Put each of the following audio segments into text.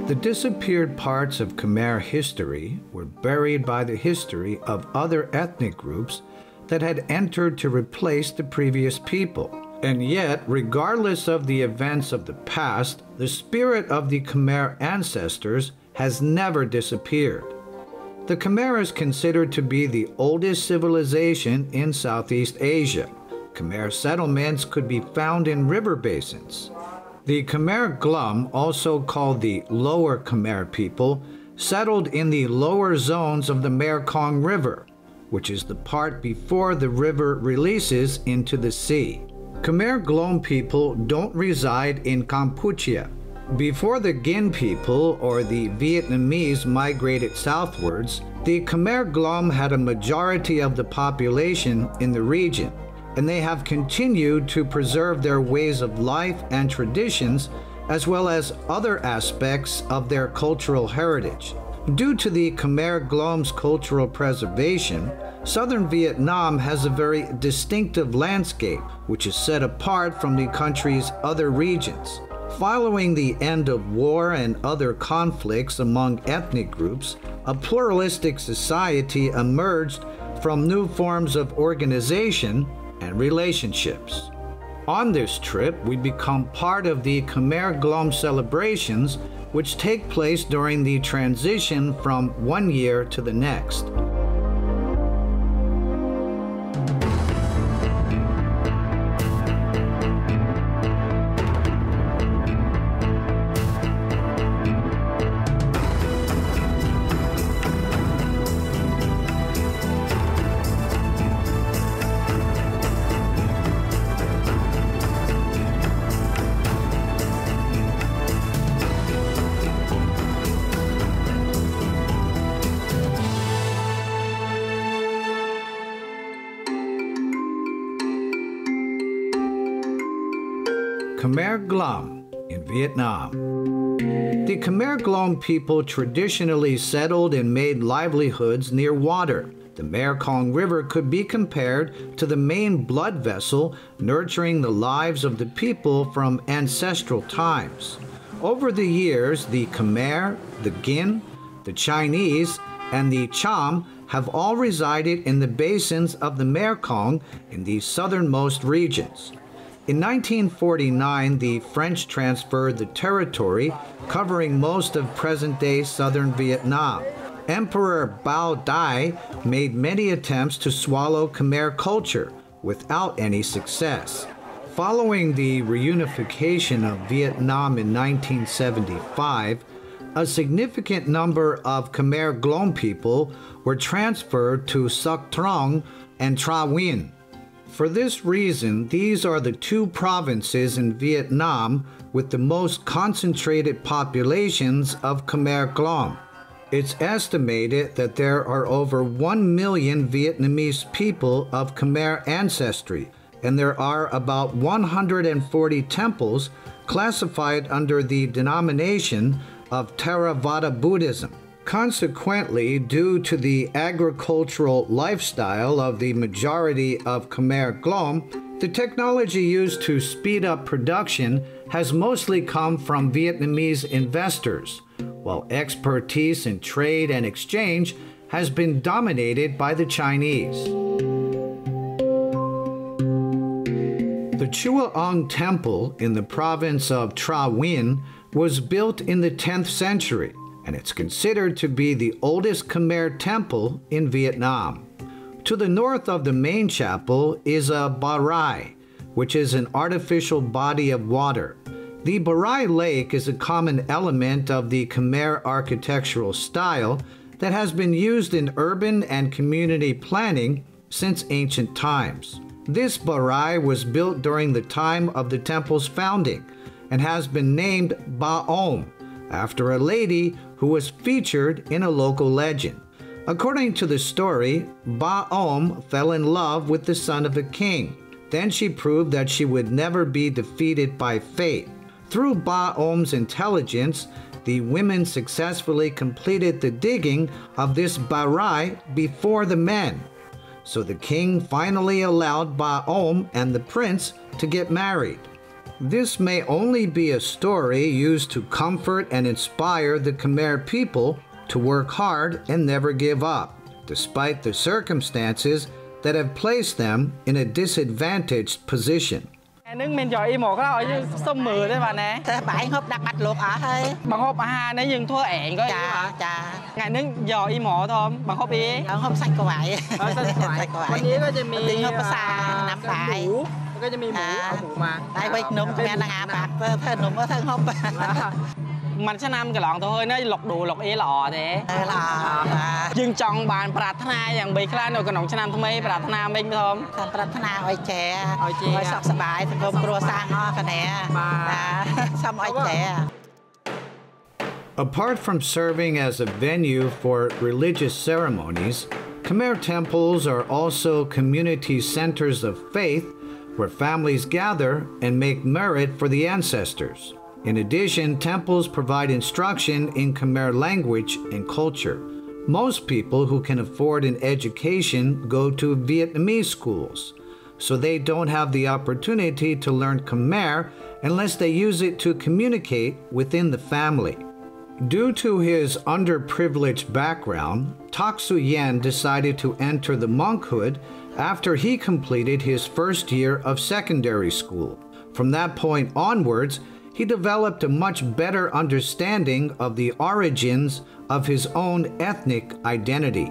The disappeared parts of Khmer history were buried by the history of other ethnic groups that had entered to replace the previous people. And yet, regardless of the events of the past, the spirit of the Khmer ancestors has never disappeared. The Khmer is considered to be the oldest civilization in Southeast Asia. Khmer settlements could be found in river basins. The Khmer Krom, also called the Lower Khmer people, settled in the lower zones of the Mekong River, which is the part before the river releases into the sea. Khmer Krom people don't reside in Kampuchea. Before the Kinh people or the Vietnamese migrated southwards, the Khmer Krom had a majority of the population in the region, and they have continued to preserve their ways of life and traditions, as well as other aspects of their cultural heritage. Due to the Khmer Krom's cultural preservation, southern Vietnam has a very distinctive landscape, which is set apart from the country's other regions. Following the end of war and other conflicts among ethnic groups, a pluralistic society emerged from new forms of organization and relationships. On this trip, we become part of the Khmer Krom celebrations, which take place during the transition from one year to the next. Khmer Krom in Vietnam. The Khmer Krom people traditionally settled and made livelihoods near water. The Mekong River could be compared to the main blood vessel nurturing the lives of the people from ancestral times. Over the years, the Khmer, the Kinh, the Chinese, and the Cham have all resided in the basins of the Mekong in the southernmost regions. In 1949, the French transferred the territory covering most of present-day southern Vietnam. Emperor Bao Dai made many attempts to swallow Khmer culture without any success. Following the reunification of Vietnam in 1975, a significant number of Khmer Krom people were transferred to Suc Trong and Tra Nguyen. For this reason, these are the two provinces in Vietnam with the most concentrated populations of Khmer Krom. It's estimated that there are over 1 million Vietnamese people of Khmer ancestry, and there are about 140 temples classified under the denomination of Theravada Buddhism. Consequently, due to the agricultural lifestyle of the majority of Khmer Krom, the technology used to speed up production has mostly come from Vietnamese investors, while expertise in trade and exchange has been dominated by the Chinese. The Chua Ong Temple in the province of Tra Nguyen was built in the 10th century, and it's considered to be the oldest Khmer temple in Vietnam. To the north of the main chapel is a barai, which is an artificial body of water. The barai lake is a common element of the Khmer architectural style that has been used in urban and community planning since ancient times. This barai was built during the time of the temple's founding and has been named Ba Om, after a lady who was featured in a local legend. According to the story, Ba Om fell in love with the son of a king. Then she proved that she would never be defeated by fate. Through Ba Om's intelligence, the women successfully completed the digging of this barai before the men. So the king finally allowed Ba Om and the prince to get married. This may only be a story used to comfort and inspire the Khmer people to work hard and never give up, despite the circumstances that have placed them in a disadvantaged position. នឹងមានយកអ៊ីម៉ូខ្លះឲ្យយើងសុំមើលទេបាទណែតែបាយហូបដាក់បាត់លោកអស់ហើយបងហូបអាហារនេះយើងធ្វើឯងក៏ចាថ្ងៃនេះយកអ៊ីម៉ូធំបងហូបអីហូបសាច់ក្បាយសាច់ក្បាយวันนี้ก็จะมีហូបសាน้ำបាយก็จะมีหมูเอาหมูมาได้ไว้นมแม่นางอาบาดเพิ่นนมก็ทั้งหอบมันឆ្នាំកន្លងទៅហើយណាលុកដូលុកអីល្អទេល្អយើងចង់បានប្រាថ្នាយ៉ាងបីខ្លះនៅក្នុងឆ្នាំថ្មីប្រាថ្នាមិនធំប្រាថ្នាឲ្យចែឲ្យសុខសប្បាយសង្គមគ្រួសារអស់គ្នាសូមឲ្យចែ Apart from serving as a venue for religious ceremonies, Khmer temples are also community centers of faith where families gather and make merit for the ancestors. In addition, temples provide instruction in Khmer language and culture. Most people who can afford an education go to Vietnamese schools, so they don't have the opportunity to learn Khmer unless they use it to communicate within the family. Due to his underprivileged background, Tak Su Yen decided to enter the monkhood after he completed his first year of secondary school. From that point onwards, he developed a much better understanding of the origins of his own ethnic identity.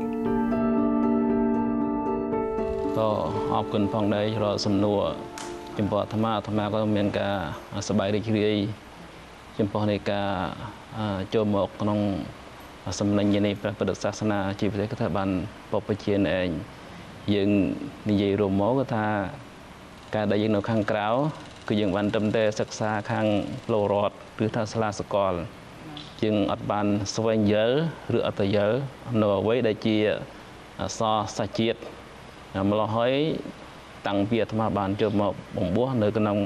ក៏អរគុណផងដែររកសំណួរចំពោះអាត្មាក៏មានការសប្បាយរីករាយចំពោះនៃការចូលមកក្នុងសម្លេងនៃព្រះពុទ្ធសាសនាជាពិសេសគឺថាបានបព្វជិនឯងយើងនិយាយរួមមកគឺថាការដែលយើងនៅខាងក្រៅគឺយើងបានត្រឹមតែសិក្សាខាងលោរដ្ឋឬថាសាលាសកលយើងអត់បានស្វែងយល់ឬអត់ទៅយល់នៅអ្វីដែលជាអក្សរសាស្ត្រជាតិម្ល៉េះហើយតាំងពីអាត្មាបានចូលមកបំពោះនៅក្នុង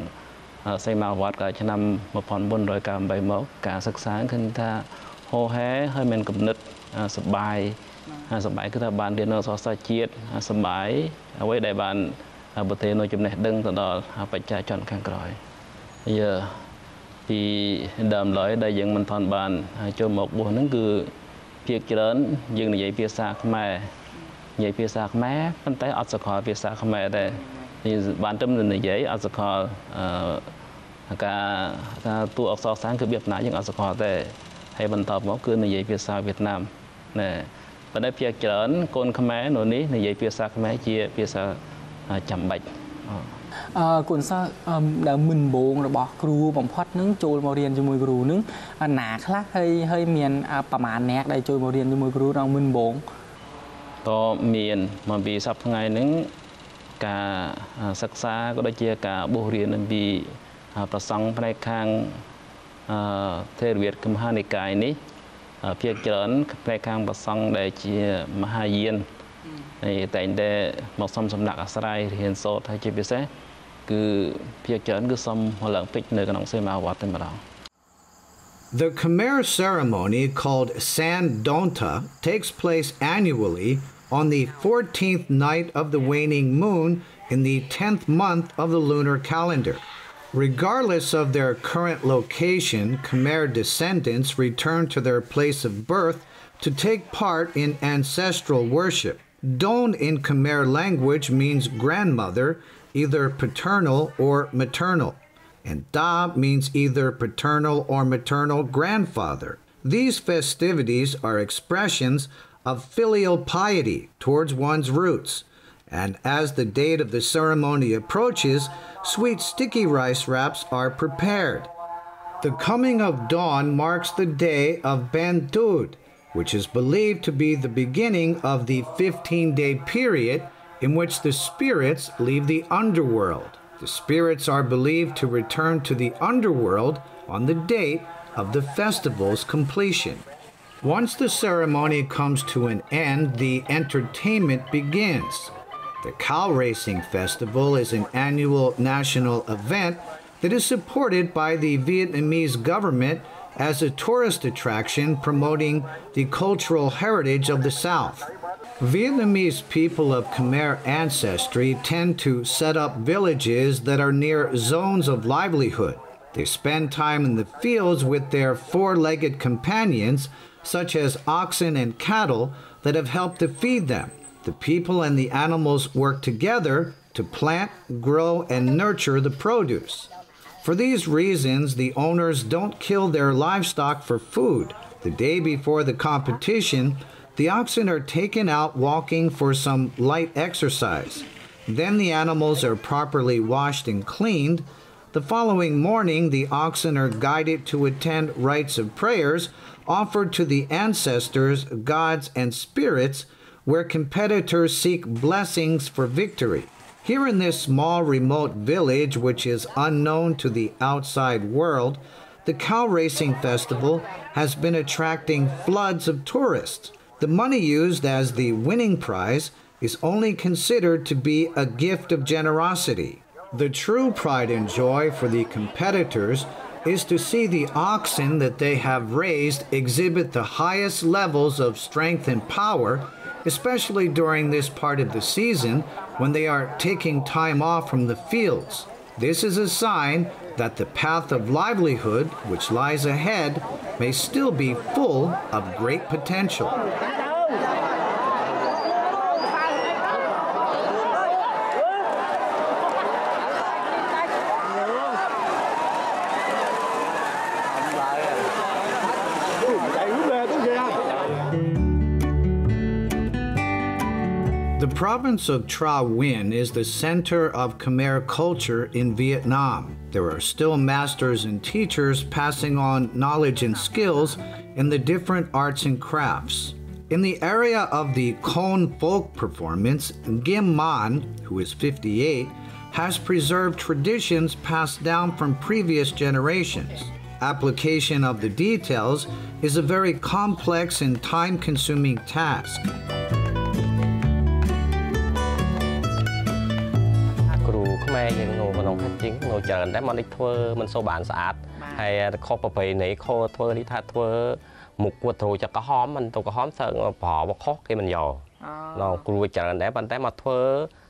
សីមាវត្តកាលឆ្នាំ1498មកការសិក្សាឃើញថាហោហែហើយមានគំនិតសប្បាយគឺថាបានរៀននៅអក្សរសាស្ត្រជាតិសប្បាយអ្វីដែលបានប្រទេសនៅចំណេះដឹងទៅដល់ប្រជាជនខាងក្រោយពីដើមឡើយដែលយើងមិនថនបានចូលមកបួសហ្នឹងគឺភាគច្រើនយើងនិយាយភាសាខ្មែរប៉ុន្តែអត់ស្គាល់ភាសាខ្មែរដែរបានត្រឹមតែនិយាយអត់ស្គាល់ការថាតួអក្សរសាស្ត្រគឺវាផ្នែកយើងអត់ស្គាល់ទេហើយបន្តមកគឺនិយាយភាសាវៀតណាមណែប៉ុន្តែភាគច្រើនកូនខ្មែរនៅនេះនិយាយភាសាខ្មែរជាភាសាចាំបាច់គុណសិស្សដែលមិនបងរបស់គ្រូបំផុតនឹងចូលមករៀនជាមួយគ្រូនឹងណាខ្លះហើយមានប្រមាណអ្នកដែលចូលមករៀនជាមួយគ្រូដល់មិនបងតមានមកពីសប្តាហ៍ថ្ងៃហ្នឹងការសិក្សាក៏ដូចជាការបួសរៀនអំពីប្រសង់ផ្នែកខាងថេរវាទមហានិកាយនេះភាគច្រើនផ្នែកខាងប្រសង់ដែលជាមហាយានតែតែមកសុំសំណាក់អាស្រ័យរៀនសូត្រហើយជាពិសេសគឺភាគច្រើនគឺសុំឡើងពេចនៅក្នុងសីមាវត្តតែម្ដង The Khmer ceremony called San Donta takes place annually on the 14th night of the waning moon in the 10th month of the lunar calendar. Regardless of their current location, Khmer descendants return to their place of birth to take part in ancestral worship. Don in Khmer language means grandmother, either paternal or maternal, and Da means either paternal or maternal grandfather. These festivities are expressions of filial piety towards one's roots, and as the date of the ceremony approaches, sweet sticky rice wraps are prepared. The coming of dawn marks the day of Ban Tud, which is believed to be the beginning of the 15-day period in which the spirits leave the underworld. The spirits are believed to return to the underworld on the date of the festival's completion. Once the ceremony comes to an end, the entertainment begins. The cow racing festival is an annual national event that is supported by the Vietnamese government as a tourist attraction promoting the cultural heritage of the South. Vietnamese people of Khmer ancestry tend to set up villages that are near zones of livelihood. They spend time in the fields with their four-legged companions, such as oxen and cattle, that have helped to feed them. The people and the animals work together to plant, grow, and nurture the produce. For these reasons, the owners don't kill their livestock for food. The day before the competition, the oxen are taken out walking for some light exercise. Then the animals are properly washed and cleaned. The following morning, the oxen are guided to attend rites of prayers offered to the ancestors, gods, and spirits, where competitors seek blessings for victory. Here in this small remote village, which is unknown to the outside world, the cow racing festival has been attracting floods of tourists. The money used as the winning prize is only considered to be a gift of generosity. The true pride and joy for the competitors is to see the oxen that they have raised exhibit the highest levels of strength and power, especially during this part of the season when they are taking time off from the fields. This is a sign that the path of livelihood which lies ahead may still be full of great potential. The province of Tra Vinh is the center of Khmer culture in Vietnam. There are still masters and teachers passing on knowledge and skills in the different arts and crafts. In the area of the Khon folk performance, Gim Man, who is 58, has preserved traditions passed down from previous generations. Application of the details is a very complex and time-consuming task. Khmerយើងនៅក្នុងជាងនៅច្រើនតែមកនេះធ្វើមិនសូវបានស្អាតហើយខុសប្រពៃណីខុសធ្វើនេះថាធ្វើមុខគួរត្រូវចក្រហមមិនទៅក្រហមសើប្រហខុសគេមិនយកនៅគ្រូច្រើនដែរប៉ុន្តែមកធ្វើ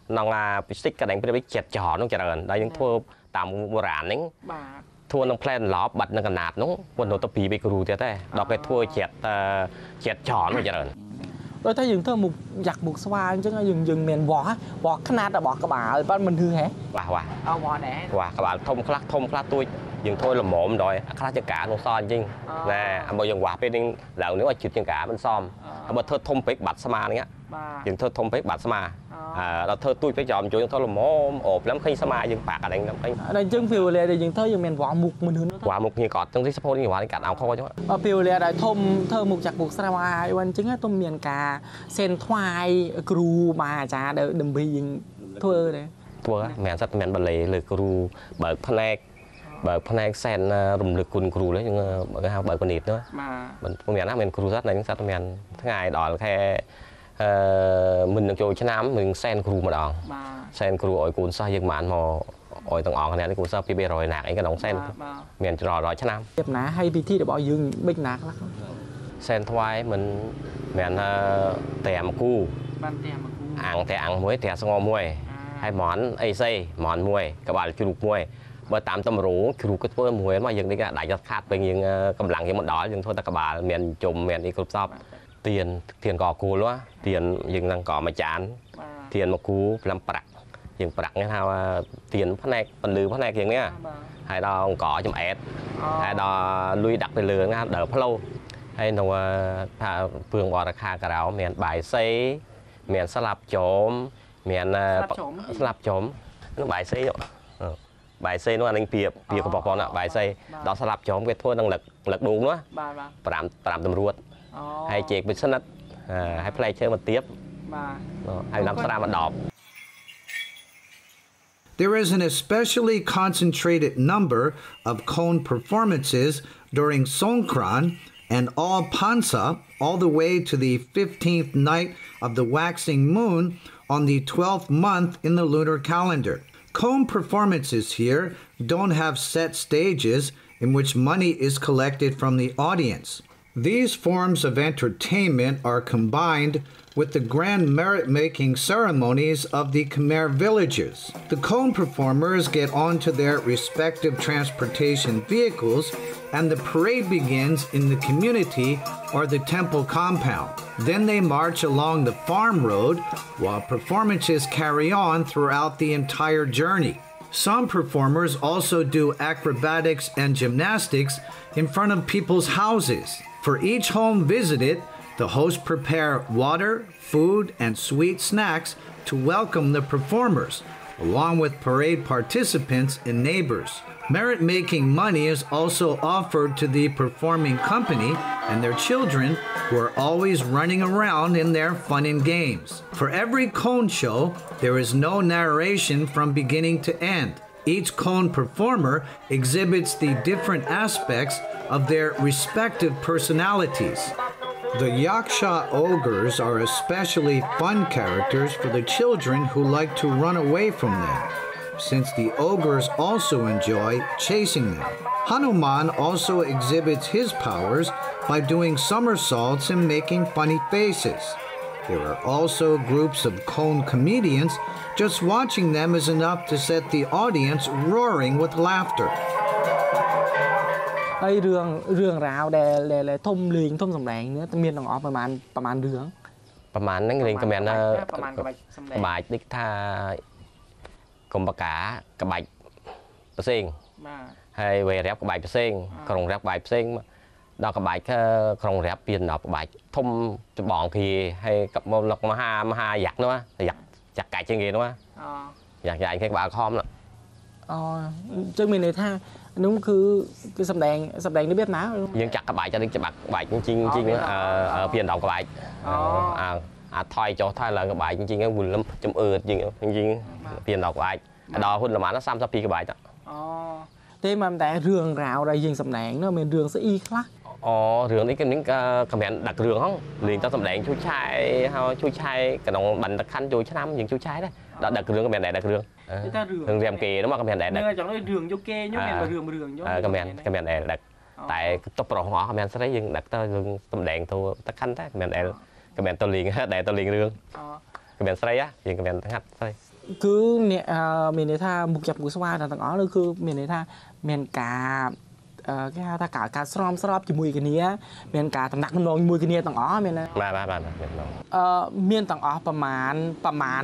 ក្នុងអាពិសិដ្ឋកណ្ដែងព្រាបចិត្តចោលនោះច្រើនដែលយើងធ្វើតាមបុរាណហ្នឹងបាទធ្វើនឹងផ្លែឡប់បាត់នឹងកណាត់នោះគាត់នៅទៅពីគ្រូទៀតទេដល់គេធ្វើចិត្តចោលនោះច្រើន Đôi thấy dừng thơ mục giặt mục xoa chứ dừng miền vỏ khăn là bỏ các bà bắt mình hư hả? Vỏ nè. Các bạn thông khá tôi dừng thôi là mộm rồi khá cho cả nó son chứ nè bây giờ quả bên là nếu mà chụp trên cả bên xóm mà thơ thông bích bạch sama đấy á dừng thơ thông bích bạch sama là thơ tôi phải chọn chỗ thơ là mộm ộp lắm khi sama dừng bạc ở đây lắm đây chân phiêu lệ để dừng thơ dừng miền vỏ mục mình hư nó quả mục như cọt trong cái sắp đi quả cả áo khô chứ phiêu lệ đại thôm thơ mục giặt mục sama quan chứng á tôm miền cả sen thoai cừu mà chả đừng bị dừng thưa đấy thưa mẹ rất mẹ bật lệ cừu bởi phanh sen rùng lực cùn cừu đấy nhưng bởi hao bởi con nịt nữa mẹ nó mình cừu rất này những sao mẹ ngày đòi khe mình được chơi cho nám mình sen cừu mà đòn sen cừu ở cùn sao nhưng mà ăn mò ở tầng ỏng này cùn sao pi rồi nạc ấy cái đống sen mẹ rồi cho nám đẹp ná hay bị thi để bỏ dương bích nạc lắm sen thoai mình mẹ tèm cu ăn muối tè sang muối hay món ấy xây món muối các bạn chụp muối bởi tám tâm rủ chụp cái phơi muối mà dừng đi cả đại giật khát bên những cầm lặng những món đó dừng thôi ta các bạn miền chùm miền đi cướp shop tiền cỏ cù luôn tiền dừng năng cỏ mà chán tiền một cú làm bạc dừng bạc nghe thao tiền phát này phần lư phát này kiểu nhá hay đo cỏ chùm ép hay đo lui đặt về lừa nghe đỡ lâu hay nó phường bỏ ra kha cả đó miền bài xây miền salap chôm miền salap chôm nó bài xây rồi bài xây nó anh piệp của bọn con ạ bài xây đó salap chôm cái thôi năng lực đúng nữa làm tầm ruột hay chèn với sân đất hay play chơi một tiếp hay làm sao mà đọc. There is an especially concentrated number of Khon performances during Songkran and all Pansa all the way to the 15th night of the waxing moon on the 12th month in the lunar calendar. Khon performances here don't have set stages in which money is collected from the audience. These forms of entertainment are combined with the grand merit-making ceremonies of the Khmer villages. The cone performers get onto their respective transportation vehicles, and the parade begins in the community or the temple compound. Then they march along the farm road while performances carry on throughout the entire journey. Some performers also do acrobatics and gymnastics in front of people's houses. For each home visited, the hosts prepare water, food, and sweet snacks to welcome the performers, along with parade participants and neighbors. Merit-making money is also offered to the performing company and their children, who are always running around in their fun and games. For every cone show, there is no narration from beginning to end. Each cone performer exhibits the different aspects of their respective personalities. The Yaksha ogres are especially fun characters for the children who like to run away from them, since the ogres also enjoy chasing them. Hanuman also exhibits his powers by doing somersaults and making funny faces. There are also groups of cone comedians. Just watching them is enough to set the audience roaring with laughter. ហើយរឿងរ៉ាវដែលធំលេងធំសម្ដែងនេះមានទាំងអស់ប្រហែលរឿងប្រហែលហ្នឹងលេងក៏មានប្រហែលក្បាច់សម្ដែងក្បាច់នេះថាកុំបកាក្បាច់ផ្សេងបាទហើយវេរ៉ាប់ក្បាច់ផ្សេងក្រុងរ៉ាប់ក្បាច់ផ្សេងដល់ក្បាច់ក្រុងរ៉ាប់ពី10ក្បាច់ធំច្បងគ្នាហើយกับមកមហាยักษ์នោះยักษ์ចាក់កាច់ជាងគេនោះយ៉ាក់គេក្បាលខំនោះចឹងមានន័យថានោះគឺសម្ដែងនៅវៀតណាមយើងចាក់ក្បាច់ទៅច្បាក់ក្បាច់ជីងពី10ក្បាច់អាថយចុះថយឡើងក្បាច់ជីងហ្នឹងវលឹមចំអឺតជីងពី10ក្បាច់ដល់ហ៊ុនល្មាន32ក្បាច់ទេមិនតែរឿងរ៉ាវដែលយើងសម្ដែងនោះមានរឿងស្អីខ្លះរឿងនេះគឺនឹងកម្រានដាក់រឿងហ្នឹងលេងទៅសម្ដែងជួយឆាយហើយជួយឆាយកណ្ដុងបណ្ឌិតខាន់ជួយឆ្នាំយើងជួយឆាយដែរដល់ដាក់រឿងកម្រានដែរដាក់រឿងរឿងរៀមគេនោះមកកម្រានដែរដាក់ចង់រឿងយកគេញោមមានរឿងយកកម្រានដែរដាក់តែទៅប្រុសអស់កម្រានស្រីយើងដាក់ទៅរឿងសម្ដែងទៅតខាន់តែកម្រានដែរកម្រានទៅលេងដែរទៅលេងរឿងកម្រានស្រីយើងកម្រានហាត់ស្រីគឺអ្នកមានន័យថាមុខចាប់មុខស្វាទាំងអស់នោះគឺមានន័យថាមានការគេហៅថាការស្រោមស្រោបជាមួយគ្នាមានការតំណាក់តំណងជាមួយគ្នាទាំងអស់មានណាបាទមានទាំងអស់ប្រមាណ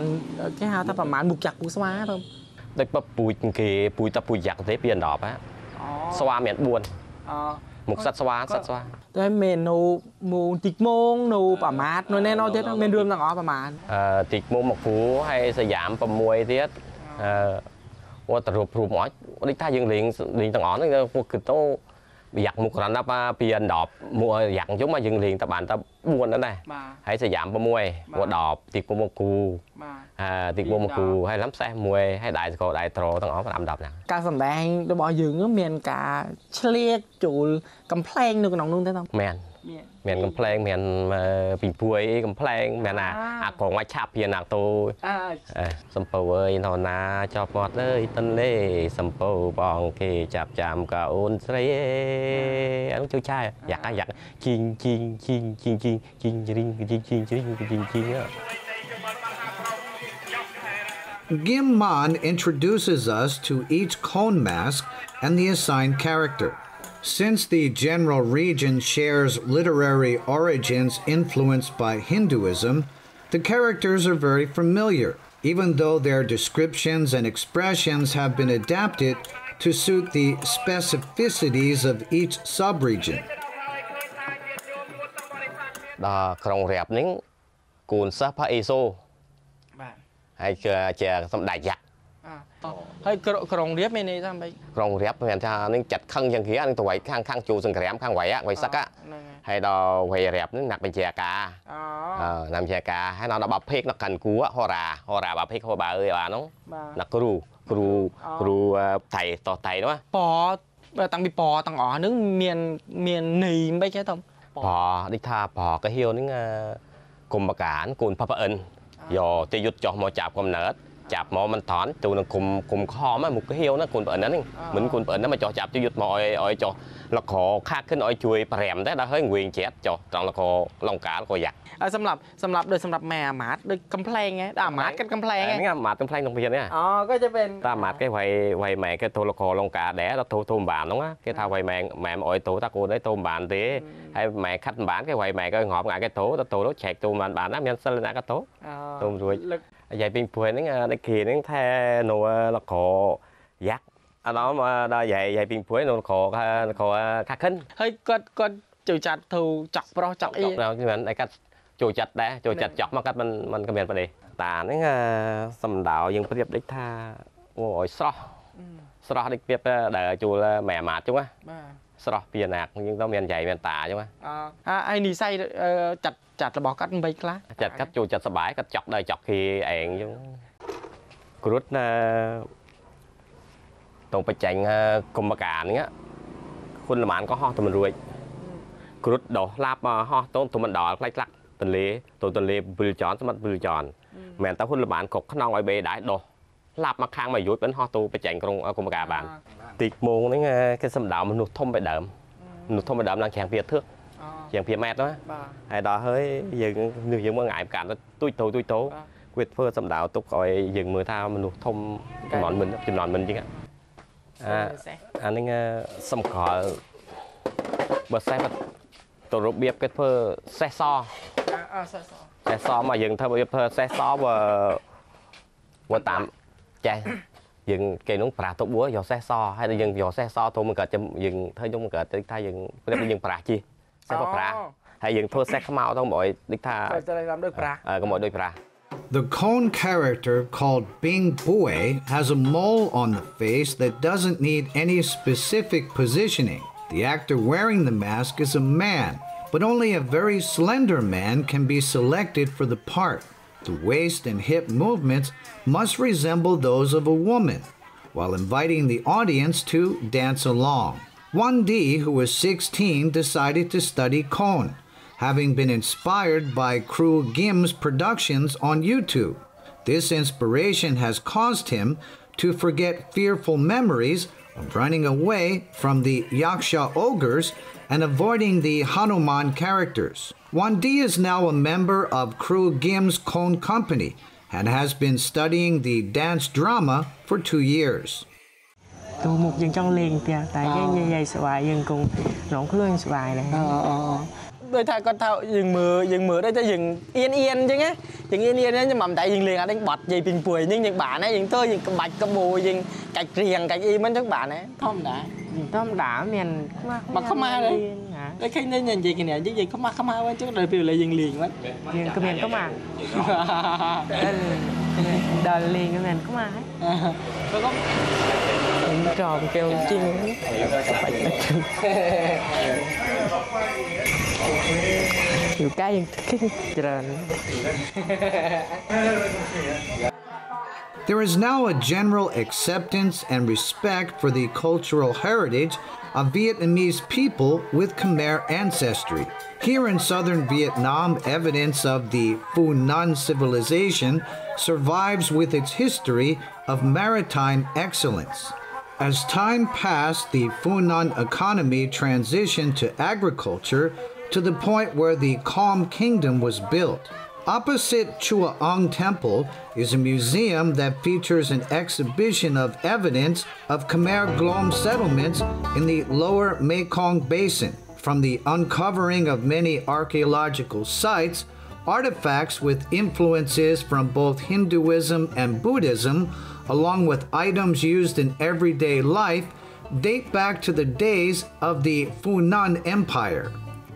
គេហៅថាប្រមាណមុខចាប់មុខស្វាទៅដូចពូជគេពូជតាពូជយ៉ាក់ទេពី10ស្វាមាន4មុខសត្វស្វាតែមាននៅមួយតិចម៉ងនៅប្រមាថនៅណែនោះទៀតមានរឿងទាំងអស់ប្រមាណតិចម៉ងមកគ្រូហើយសយាម6ទៀតវត្តរូបមកដូចថាយើងលេងទាំងអស់ហ្នឹងពួកគឺទៅយ៉ាក់មុខគ្រាន់តែពី10មួយយ៉ាក់អញ្ចឹងមកយើងលេងតែបានតែ4ហ្នឹងដែរហើយសយាម6វត្ត10តិចមកគ្រូតិចមកគ្រូហើយឡំផ្សេងមួយហើយដៃស្គរដៃត្រទាំងអស់5 10ហ្នឹងការសម្ដែងរបស់យើងមានការឆ្លៀកចូលកំ pl ែងនៅក្នុងនោះទេតាមានកំ pl ែងមានពីពួយកំ pl ែងមានអាកងមកឆាប់ពីណាតូសំពៅអើយណោណាចប់មាត់អើយទន្លេសំពៅបងគេចាប់ចាំកៅអូនស្រីអត់ជួយឆាយយ៉ាក់ជីងរីង Gim Man introduces us to each cone mask and the assigned character. Since the general region shares literary origins influenced by Hinduism, the characters are very familiar, even though their descriptions and expressions have been adapted to suit the specificities of each sub-region. ដល់ក្រុងរ៉ាប់នេះគូនសិស្សផាអេសូបាទហើយជាសម្ដេចយ៉ាក់ហើយក្រុងរៀបមានន័យថាម៉េចក្រុងរៀបមានថានឹងចាត់ខឹងយ៉ាងគេនឹងទៅវាយខាងជួសង្គ្រាមខាងវាយសឹកហើយដល់វាយរៀបនឹងណាក់បញ្ជាការណាក់បញ្ជាការហើយដល់បាភេកដល់កាន់គូហោរាបាភេកហោបើអើយបាទនោះដល់គ្រូថៃតោះថៃនោះតាំងពីប៉ទាំងអស់នឹងមានន័យមិនទេតដូចថាប៉ក៏ហៀវនឹងគុំបកានកូនប៉ប៉អិនយកទៅយុទ្ធចោះមកចាប់កំណើត chạp mỏ mình thón tụ nó cùng kho mà một cái hiếu nó cùng bẩn đó mình cùng bẩn đó mà cho chạp cho giật mọi ơi cho là khó khác cái nói chui rèm đấy đã hơi nguyên chết cho trong là khó lòng cá khó giặt សម្រាប់ដូចសម្រាប់ម៉ែអាម៉ាតដូចកំ pl ែងហ៎អាម៉ាតកាត់កំ pl ែងហ៎ ហ្នឹងអាម៉ាតកំ pl ែងក្នុងវានេះ អូក៏จะเป็น តាអាម៉ាតគេវាយម៉ែគេទូលខលងកាដែរដល់ទូមិនបានហ្នឹងគេថាវាយម៉ែមកអុយទូតាកូនđấyទូមិនបានទេហើយម៉ែខាត់មិនបានគេវាយម៉ែគេងាប់ងាយគេទូនោះឆែកទូមិនបានណាមានសិលណាក៏ទូទូរួចយាយពីងព្រួយហ្នឹងដឹកគីហ្នឹងថានៅលខយ៉ាក់អត់ដល់មកដល់យាយពីងព្រួយនៅលខខាខិនហើយគាត់ចូលចាត់ទូចក់ប្រុសចក់អីមិនឯកាត់ចូលចាត់ដែរចូលចាត់ចក់មកកាត់មិនក៏មានប្រទេសតាហ្នឹងសំដៅយើងប្រៀបដូចថាអូឲ្យស្រស់ដូចប្រៀបដែលជួលម៉ែអាម៉ាតចឹងណាស្រស់ពីណាក់យើងទៅមានយាយមានតាចឹងណាហើយនិស័យចាត់របស់កាត់មិនខ្លះចាត់កាត់ចូលចាត់សបាយកាត់ចក់ដែរចក់គេឯងចឹងគ្រុតណាតងបច្ចេកកម្មការហ្នឹងគុណល្មានក៏ហោះតែមិនរួចគ្រុតដោះឡាប់មកហោះទៅមិនដល់ផ្លៃខ្លះទន្លេវិលចនសម្បត្តិវិលចនមែនតើហ៊ុនល្បានកុកខ្នងឲ្យបេដែរដោះឡាប់មកខាងមកយុទ្ធមិនហោះទៅបច្ចេកក្រុងគុំការបានទីមងហ្នឹងគេសំដៅមនុស្សធំបេដើមឡើងជាងពីធឿកជាងពីម៉ែត្រណាហើយដល់ហើយយើងមើលងាយការទួយតោវាធ្វើសំដៅទុកឲ្យយើងមើលថាមនុស្សធំចំនួនមិនចឹងអាហ្នឹងសំក្រល់បើសេះទៅរបៀបគេធ្វើសេះសសេះសមកយើងធ្វើរបៀបធ្វើសេះសបើតាមចេះយើងគេនោះប្រាទៅបួយកសេះសហើយយើងយកសេះសទៅមកកើតយើងធ្វើយើងមកកើតថាយើងព្រៀបយើងប្រាជីសេះប្រាហើយយើងធ្វើសេះខ្មៅទៅមកដូចថាដូចប្រាកុំឲ្យដូចប្រា The Khon character called Bing Bue has a mole on the face that doesn't need any specific positioning. The actor wearing the mask is a man, but only a very slender man can be selected for the part. The waist and hip movements must resemble those of a woman, while inviting the audience to dance along. One D, who was 16, decided to study Khon, having been inspired by Crew Gim's productions on YouTube. This inspiration has caused him to forget fearful memories of running away from the Yaksha ogres and avoiding the Hanuman characters. Wandi is now a member of Crew Gim's Khon company and has been studying the dance drama for 2 years. ទូមុខយើងចង់លេងផ្ទះតែយើងនិយាយស្វាយយើងគង់ក្នុងខ្លួនស្វាយដែរដូចថាគាត់ថាយើងមើលដូចថាយើងអៀនអញ្ចឹងណាយើងអៀនហ្នឹងមិនតែយើងលេងអត់បាត់និយាយពីពួយហ្នឹងយើងបានណាយើងទៅយើងក្បាច់កបោយើងកាច់រៀងកាច់អីមិនចឹងបានណាធម្មតាមានមកខ្មៅដែរតែឃើញនេះនិយាយគ្នាយើងខ្មៅវិញចឹងដល់ពេលលេងយើងលេងវិញយើងក៏មានខ្មៅដល់លេងក៏មានខ្មៅហើយក៏tròn kêu chim nhiều cái There is now a general acceptance and respect for the cultural heritage of Vietnamese people with Khmer ancestry. Here in southern Vietnam, evidence of the Phu Nan civilization survives with its history of maritime excellence. As time passed, the Phu Nan economy transitioned to agriculture to the point where the Khom Kingdom was built. Opposite Chua Ong Temple is a museum that features an exhibition of evidence of Khmer Krom settlements in the lower Mekong basin. From the uncovering of many archaeological sites, artifacts with influences from both Hinduism and Buddhism, along with items used in everyday life, date back to the days of the Phu Nan Empire.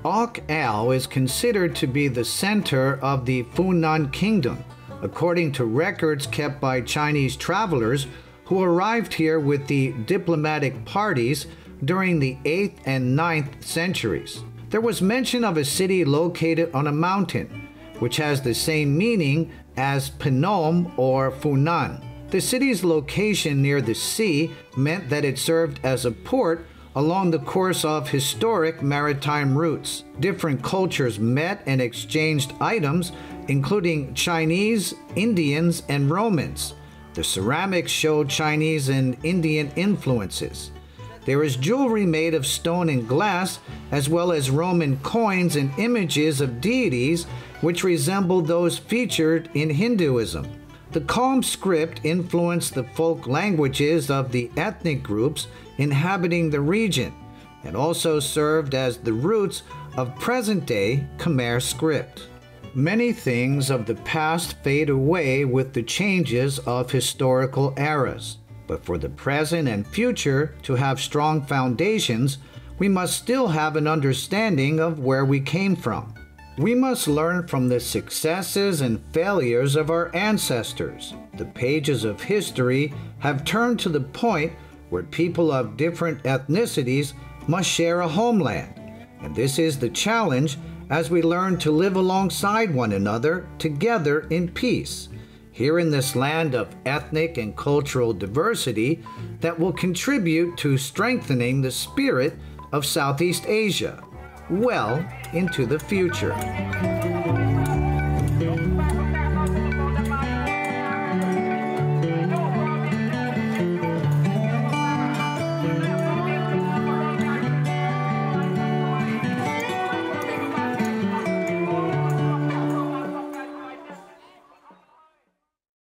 Ok Al is considered to be the center of the Phu Nan Kingdom, according to records kept by Chinese travelers who arrived here with the diplomatic parties during the 8th and 9th centuries. There was mention of a city located on a mountain, which has the same meaning as Phnom or Funan. The city's location near the sea meant that it served as a port along the course of historic maritime routes. Different cultures met and exchanged items, including Chinese, Indians, and Romans. The ceramics show Chinese and Indian influences. There is jewelry made of stone and glass, as well as Roman coins and images of deities which resemble those featured in Hinduism. The Krom script influenced the folk languages of the ethnic groups inhabiting the region, and also served as the roots of present-day Khmer script. Many things of the past fade away with the changes of historical eras, but for the present and future to have strong foundations, we must still have an understanding of where we came from. We must learn from the successes and failures of our ancestors. The pages of history have turned to the point where people of different ethnicities must share a homeland, and this is the challenge as we learn to live alongside one another together in peace, here in this land of ethnic and cultural diversity that will contribute to strengthening the spirit of Southeast Asia well into the future.